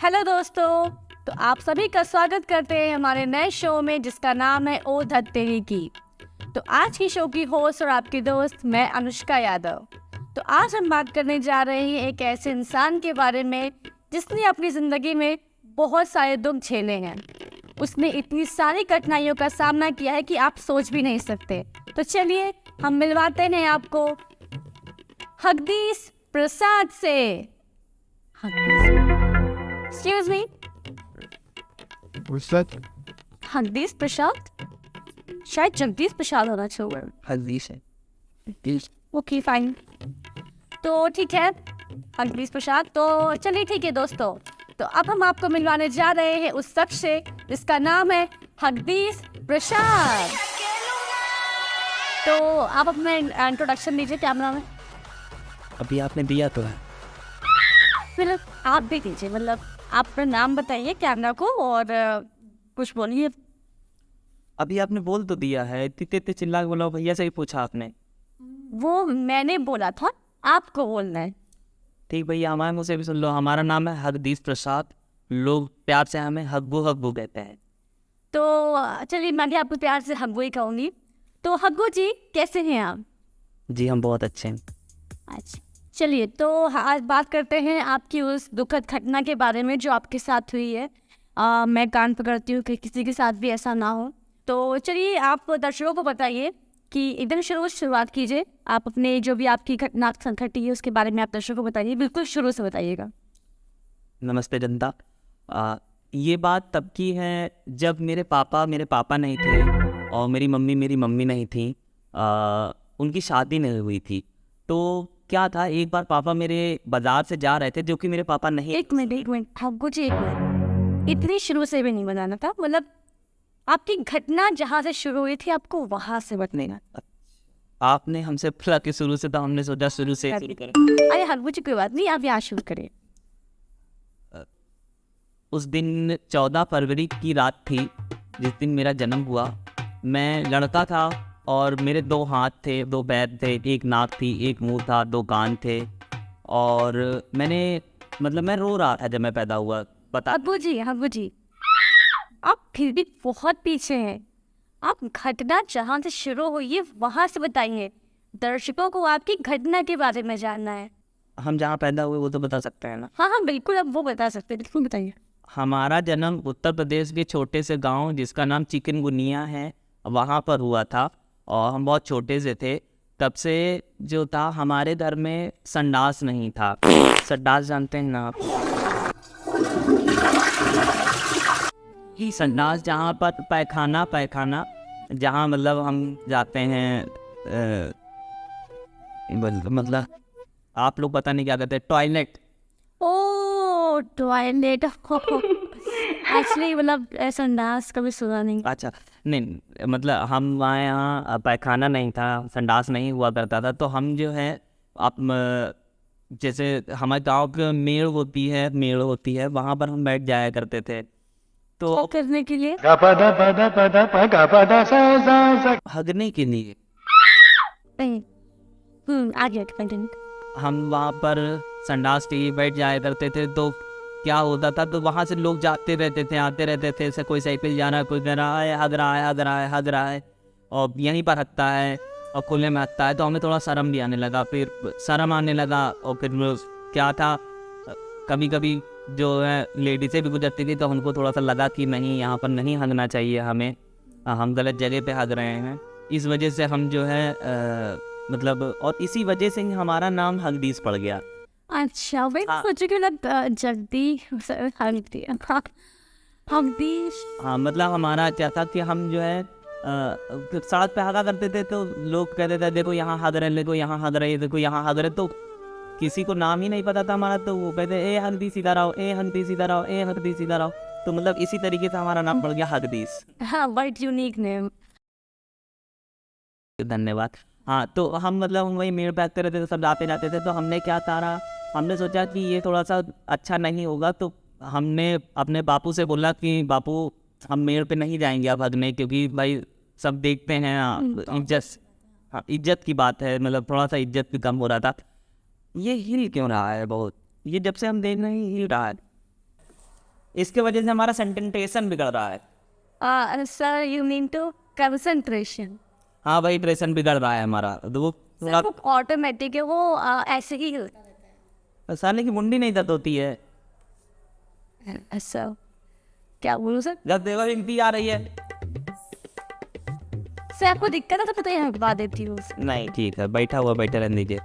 Hello दोस्तों। तो आप सभी का स्वागत करते हैं हमारे नए शो में जिसका नाम है ओ धत तेरी की। तो आज की शो की होस्ट और आपकी दोस्त मैं अनुष्का यादव। तो आज हम बात करने जा रहे हैं एक ऐसे इंसान के बारे में जिसने अपनी ज़िंदगी में बहुत सारे दुख झेले हैं। उसने इतनी सारी कठिनाइयों का सामना किया है कि आप सोच भी नहीं सकते। तो चलिए हम मिलवाते हैं आपको हगदीस प्रसाद से। Excuse me, What's that? हगदीस प्रसाद? शायद जगदीश प्रसाद होना चाहिए। हदीस है। ओके फाइन, तो ठीक है हगदीस प्रसाद। तो चलिए ठीक है दोस्तों, तो अब हम आपको मिलवाने जा रहे हैं उस शख्स से जिसका नाम है हगदीस प्रसाद। तो आप अपना इंट्रोडक्शन दीजिए कैमरा में। अभी आपने दिया तो है। मतलब आप भी दीजिए, मतलब आप अपना नाम बताइए कैमरा को और कुछ बोलिए। अभी आपने बोल तो दिया है, इतने इतने चिल्ला के बोला भैया से ही पूछा आपने। वो मैंने बोला था, आपको बोलना है। ठीक भैया, हमारे मुँह से भी सुन लो। हमारा नाम है हरदीस प्रसाद, लोग प्यार से हमें हग्गू हग्गू कहते हैं। तो चलिए मैं भी आपको प्यार से हग्गू ही कहूँगी। तो हग्गू जी कैसे हैं आप? जी हम बहुत अच्छे हैं। अच्छा चलिए, तो आज बात करते हैं आपकी उस दुखद घटना के बारे में जो आपके साथ हुई है। मैं कान पकड़ती हूँ कि किसी के साथ भी ऐसा ना हो। तो चलिए आप दर्शकों को बताइए कि एकदम शुरुआत कीजिए। आप अपने जो भी आपकी घटना घटी है उसके बारे में आप दर्शकों को बताइए, बिल्कुल शुरू से बताइएगा। नमस्ते जनता। ये बात तब की है जब मेरे पापा नहीं थे और मेरी मम्मी नहीं थी। उनकी शादी नहीं हुई थी। तो क्या था, एक बार पापा मेरे बाजार से जा रहे थे, जो कि मेरे पापा नहीं। एक मिनट हग्गू जी, एक मिनट। इतनी शुरू से भी नहीं बताना था, मतलब आपकी घटना जहाँ से शुरू हुई थी आपको वहाँ से बताना। आपने हमसे पूछा कि शुरू से, तो हमने सोचा शुरू से शुरू करें। अरे हग्गू जी कोई बात नहीं, आप यहाँ शुरू करें। उस दिन 14 फरवरी की रात थी जिस दिन मेरा जन्म हुआ। मैं लड़का था और मेरे 2 हाथ थे, 2 पैर थे, एक नाक थी, एक मुंह था, 2 कान थे। और मैं रो रहा था जब मैं पैदा हुआ। बता हग्गू जी आप फिर भी बहुत पीछे हैं। आप घटना जहाँ से शुरू हुई है वहाँ से बताइए। दर्शकों को आपकी घटना के बारे में जानना है। हम जहाँ पैदा हुए वो तो बता सकते हैं ना। हाँ बिल्कुल, अब वो बता सकते हैं, बिल्कुल बताइए। हमारा जन्म उत्तर प्रदेश के छोटे से गांव जिसका नाम चिकनगुनिया है, वहाँ पर हुआ था। और हम बहुत छोटे से थे। तब से जो था, हमारे घर में संडास नहीं था। संडास जानते हैं ना आप? ही संडास जहाँ पर पैखाना जहाँ मतलब हम जाते हैं। मतलब आप लोग पता नहीं क्या कहते हैं, टॉयलेट। ओ टॉयलेट। एक्चुअली मतलब ऐसा नास कभी सुना नहीं। अच्छा नहीं, मतलब हम वहाँ यहाँ पैखाना नहीं था, संडास नहीं हुआ करता था। तो हम जो है आप जैसे हमारे गांव के मेड़ होती है, वहाँ पर हम बैठ जाया करते थे। तो करने के लिए हगने के लिए आगे कंटिन्यू। हम वहाँ पर संडास के लिए बैठ जाया करते थे। तो क्या होता था, तो वहाँ से लोग जाते रहते थे, आते रहते थे। से कोई साइकिल जा रहा है, कोई कह रहा है हग रहा है और यहीं पर हकता है और खुले में हकता है। तो हमें थोड़ा शर्म भी आने लगा, और फिर क्या था, कभी कभी जो है लेडीज़ें भी गुजरती थी तो हमको थोड़ा सा लगा कि नहीं, यहाँ पर नहीं हगना चाहिए हमें, हम गलत जगह पे हग रहे हैं। इस वजह से हम जो है और इसी वजह से ही हमारा नाम हगदीस पड़ गया। अच्छा वही सोचो कि मतलब जल्दी हगदीस। हाँ, मतलब हमारा क्या था कि हम जो है सड़क पे हगा करते थे तो लोग कहते थे देखो यहाँ हग रहे, देखो यहाँ हग रहे, देखो यहाँ हग रहे। तो किसी को नाम ही नहीं पता था हमारा, तो वो कहते ए हगदीस इधर आओ, ए हगदीस इधर आओ, ए हगदीस इधर आओ। तो मतलब इसी तरीके से हमारा नाम पड़ गया हगदीस। हाँ बट यूनिक नेम। धन्यवाद। हाँ, तो हम हम वही मेड़ पे हगते रहते थे, सब आते जाते थे। तो हमने क्या करा, हमने सोचा कि ये थोड़ा सा अच्छा नहीं होगा। तो हमने अपने बापू से बोला कि बापू हम मेड़ पे नहीं जाएंगे अब हगने, क्योंकि भाई सब देखते हैं। इज्जत की बात है, थोड़ा सा इज्जत भी कम हो रहा था। ये हिल क्यों रहा है बहुत? ये जब से हम देख रहे हैं हिल रहा है। इसके वजह से हमारा सेंटेंटेशन बिगड़ रहा है। Sir you mean to concentration. हाँ भाई, ट्रेशन बिगड़ रहा है हमारा। तो वो सर वो ऑटोमेटिक है, वो ऐसे ही होता रहता साले की मुंडी नहीं दर्द होती है। है। ऐसा क्या बोलूँ सर? जब देखो हिंदी आ रही है। सर आपको दिक्कत है तो पता है, बता देती हूँ। नहीं ठीक है, बैठा हुआ बैठे रहने दीजिए,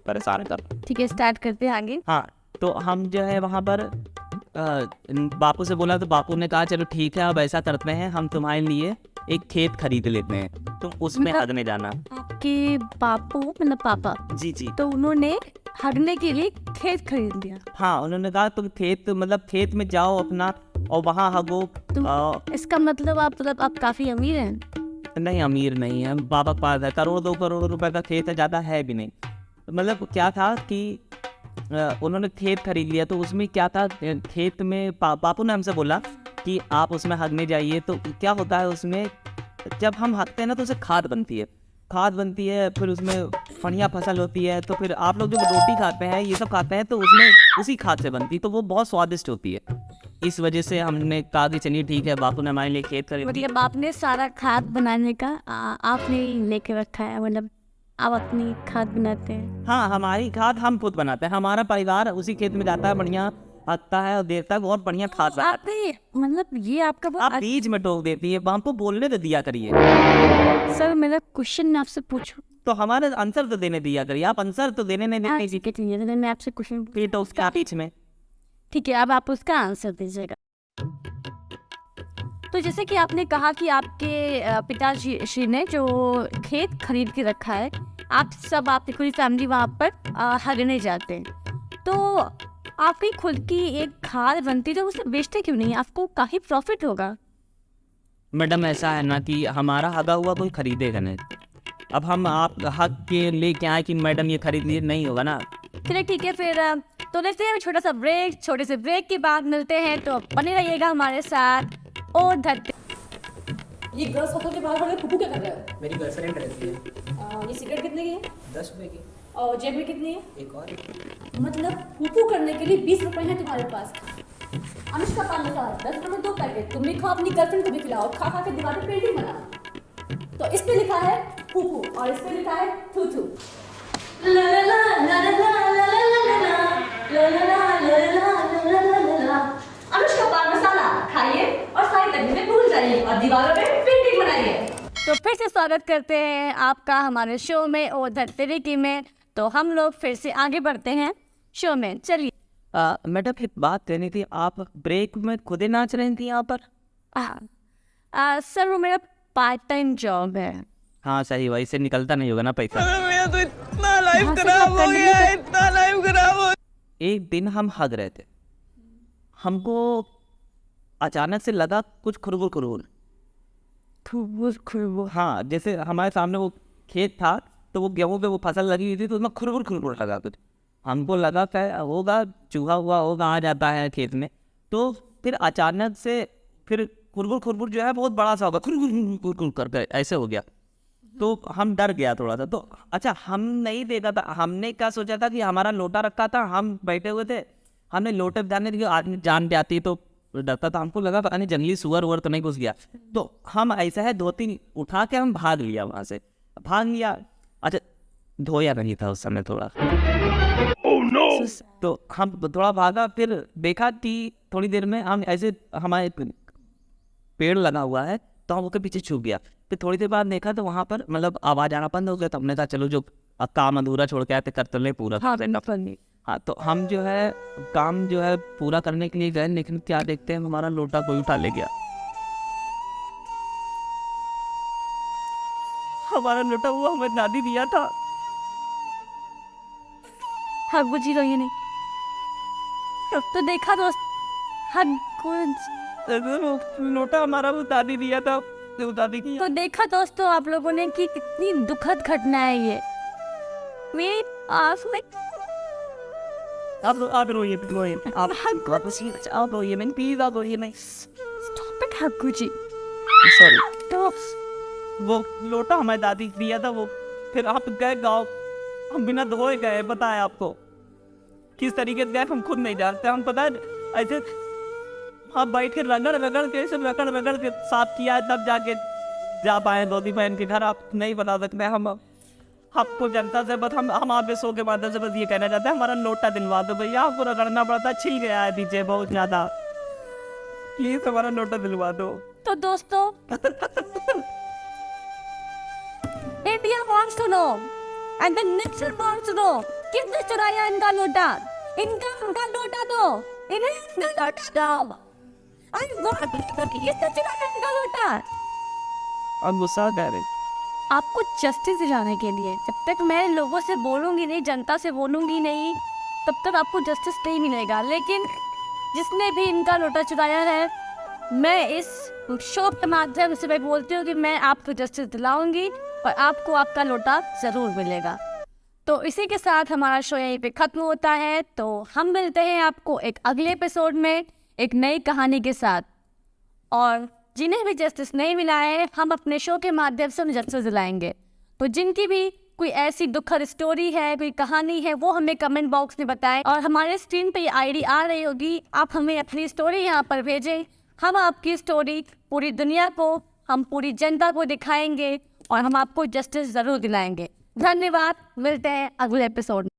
परेशान कर। ठीक है, स्टार्ट करते हैं आगे। हाँ, तो हम जो है वहाँ पर बापू से बोला, तो बापू ने कहा चलो ठीक है, अब ऐसा करते हैं, हम तुम्हारे लिए एक खेत खरीद लेते हैं, तुम उसमें मतलब- हगने जाना। आपके बापू मतलब पापा, जी जी। तो उन्होंने हगने के लिए खेत खरीद लिया। हाँ, उन्होंने कहा तुम खेत मतलब खेत में जाओ अपना और वहाँ हगो। इसका मतलब आप काफी अमीर हैं। नहीं, अमीर नहीं है, बाबा के पास है, करोड़ 2 करोड़ रुपए का खेत है, ज़्यादा है भी नहीं। मतलब क्या था कि उन्होंने खेत खरीद लिया, तो उसमें क्या था, खेत में बापू ने हमसे बोला कि आप उसमें हगने जाइए। तो क्या होता है उसमें, जब हम हगते हैं ना तो उसे खाद बनती है, फिर उसमें बढ़िया फसल होती है। तो फिर आप लोग जो रोटी खाते हैं, ये सब खाते हैं, तो उसमें उसी खाद से बनती है, तो वो बहुत स्वादिष्ट होती है। इस वजह से हमने कहा कि चलिए ठीक है, बापू ने हमारे लिए खेत खरीद लिया। मतलब आपने सारा खाद बनाने का आपने लेके रखा है, मतलब आप अपनी खाद बनाते हैं। हाँ, हमारी खाद हम खुद बनाते हैं, हमारा परिवार उसी खेत में जाता है, बढ़िया हगता है और देर तक बहुत बढ़िया खाद बनाता है। आपने मतलब ये आपका आप बीच में टोक देती है, हमको बोलने तो दिया करिए। सर मेरा क्वेश्चन मैं आपसे पूछूं? तो हमारे आंसर तो देने दिया करिए, आप आंसर तो देने नहीं देते जी। ठीक है, मैं आपसे क्वेश्चन पीट उसका बीच में। ठीक है, अब आप उसका आंसर दीजिएगा। तो जैसे कि आपने कहा कि आपके पिताजी श्री ने जो खेत खरीद के रखा है, आपकी पूरी फैमिली वहाँ पर हगने जाते हैं, तो आपकी खुद की एक खाद बनती है, तो उसे बेचते क्यों नहीं? आपको काफ़ी प्रॉफिट होगा। मैडम ऐसा है ना कि हमारा हगा हुआ कोई खरीदेगा नहीं। अब हम आप हक के लेके आए कि मैडम ये खरीद लिए, नहीं होगा ना। चलिए ठीक है, फिर तो लेते हैं छोटा सा ब्रेक। छोटे से ब्रेक के बाद मिलते हैं, तो बने रहिएगा हमारे साथ। ओ धरती, ये गर्ल्स हॉस्टल के बाहर वाले फूफू क्या कर रहे हो? मेरी गर्लफ्रेंड रहती है। ये सिगरेट कितने की है? 10 रुपए की। और जेब में कितनी है? एक और। मतलब फूफू करने के लिए 20 रुपए हैं तुम्हारे पास। अनुष्का पान लगा 10 रुपए में 2 पैकेट, तुम भी खाओ, अपनी गर्लफ्रेंड को भी खिलाओ, खा खा के दीवार पे पेंटिंग बनाओ। तो इस पे लिखा है फूफू और इस पे लिखा है थू थू। ला ला ला ला ला ला ला ला ला ला ला ला ला ला ला। अनुष्का पान मसाला खाइए और सारी तकलीफें भूल जाइए और दीवारों पे पेंटिंग बनाइए। तो फिर से स्वागत करते हैं आपका हमारे शो में ओ धरती की में। तो हम लोग फिर से आगे बढ़ते हैं शो में, चलिए। मैडम एक बात कहनी थी, आप ब्रेक में खुद ही नाच रही थी यहाँ पर। सर वो मेरा पार्ट टाइम जॉब है। हाँ सही, वही से निकलता नहीं होगा ना पैसा। मेरा तो इतना लाइफ हाँ, खराब सब हो करने गया, में इतना लाइफ खराब हो। एक दिन हम हग रहे थे, हमको अचानक से लगा कुछ खुरबुर खुरबुर। खुरबुर। हाँ, जैसे हमारे सामने वो खेत था, तो वो गेहूं पे वो फसल लगी हुई थी, तो उसमें खुरबुर खुरबुर लगा कुछ। हमको लगा क्या होगा, चूहा हुआ होगा, आ जाता है खेत में। तो फिर अचानक से फिर खुरबुर खुरबुर जो है बहुत बड़ा सा होगा, खुरबुर करके ऐसे हो गया। तो हम डर गया थोड़ा सा। तो अच्छा, हम नहीं देखा था, हमने क्या सोचा था कि हमारा लोटा रखा था, हम बैठे हुए थे, हमने लोटे पे ध्यान नहीं दिया, आदमी जान पे आती तो डरता था। हमको लगा पता नहीं जंगली सुअर वुअर तो नहीं घुस गया। तो हम ऐसा है 2-3 उठा के हम भाग लिया, वहाँ से भाग लिया। अच्छा, धोया नहीं था उस समय थोड़ा। तो हम थोड़ा भागा, फिर देखा कि थोड़ी देर में हम ऐसे, हमारे पेड़ लगा हुआ है, तो हम उसके पीछे छुप गया। फिर थोड़ी देर बाद देखा तो वहाँ पर मतलब आवाज़ आना बंद हो गया। तो हमने कहा चलो जो काम अधूरा छोड़ के आए थे कर तो ले पूरा। हाँ, तो हम जो है काम जो है पूरा करने के लिए गए, लेकिन क्या देखते हैं हमारा लोटा कोई उठा ले गया। हमारा लोटा हुआ हमें दादी दिया था। हाँ बुझी रही नहीं, तो देखा दोस्त, हाँ लोटा हमारा वो दादी दिया था, वो दादी की। तो देखा दोस्तों आप लोगों ने कि कितनी दुखद घटना है ये। मेरी आंख में आप रोइए आप रोइए मैं प्लीज, आप रोइए नहीं। Stop it Haggu ji. Sorry. तो वो लोटा हमारी दादी ने दिया था, वो फिर आप गए गाँव, हम बिना धोए गए। बताए आपको किस तरीके से गए हम खुद नहीं जानते। हम पता है ऐसे हम बैठ के रगड़ के साफ किया है, तब जाके जा पाए धोती बहन के घर। आप नहीं बता सकते। हम आपको जनता से बस हम आपके शो के माध्यम से बस ये कहना चाहते हैं, हमारा लोटा दिलवा दो भैया, आपको रगड़ना पड़ता है, छिल गया है नीचे बहुत ज़्यादा, प्लीज हमारा लोटा दिलवा दो। तो दोस्तों India wants to know and the nation wants to know किसने चुराया इनका लोटा। इनका लोटा दो, इन्हें इनका लोटा दो। किसने चुराया इनका लोटा। अब गुस्सा कर रहे। आपको जस्टिस दिलाने के लिए जब तक मैं लोगों से बोलूँगी नहीं, जनता से बोलूँगी नहीं, तब तक आपको जस्टिस नहीं मिलेगा। लेकिन जिसने भी इनका लोटा चुराया है, मैं इस शो के माध्यम से मैं बोलती हूँ कि मैं आपको जस्टिस दिलाऊंगी और आपको आपका लोटा ज़रूर मिलेगा। तो इसी के साथ हमारा शो यहीं पे ख़त्म होता है। तो हम मिलते हैं आपको एक अगले एपिसोड में एक नई कहानी के साथ। और जिन्हें भी जस्टिस नहीं मिला है, हम अपने शो के माध्यम से उन्हें जस्टिस दिलाएंगे। तो जिनकी भी कोई ऐसी दुखद स्टोरी है, कोई कहानी है, वो हमें कमेंट बॉक्स में बताएं। और हमारे स्क्रीन पे ये आईडी आ रही होगी, आप हमें अपनी स्टोरी यहाँ पर भेजें। हम आपकी स्टोरी पूरी दुनिया को, हम पूरी जनता को दिखाएंगे और हम आपको जस्टिस ज़रूर दिलाएंगे। धन्यवाद, मिलते हैं अगले एपिसोड में।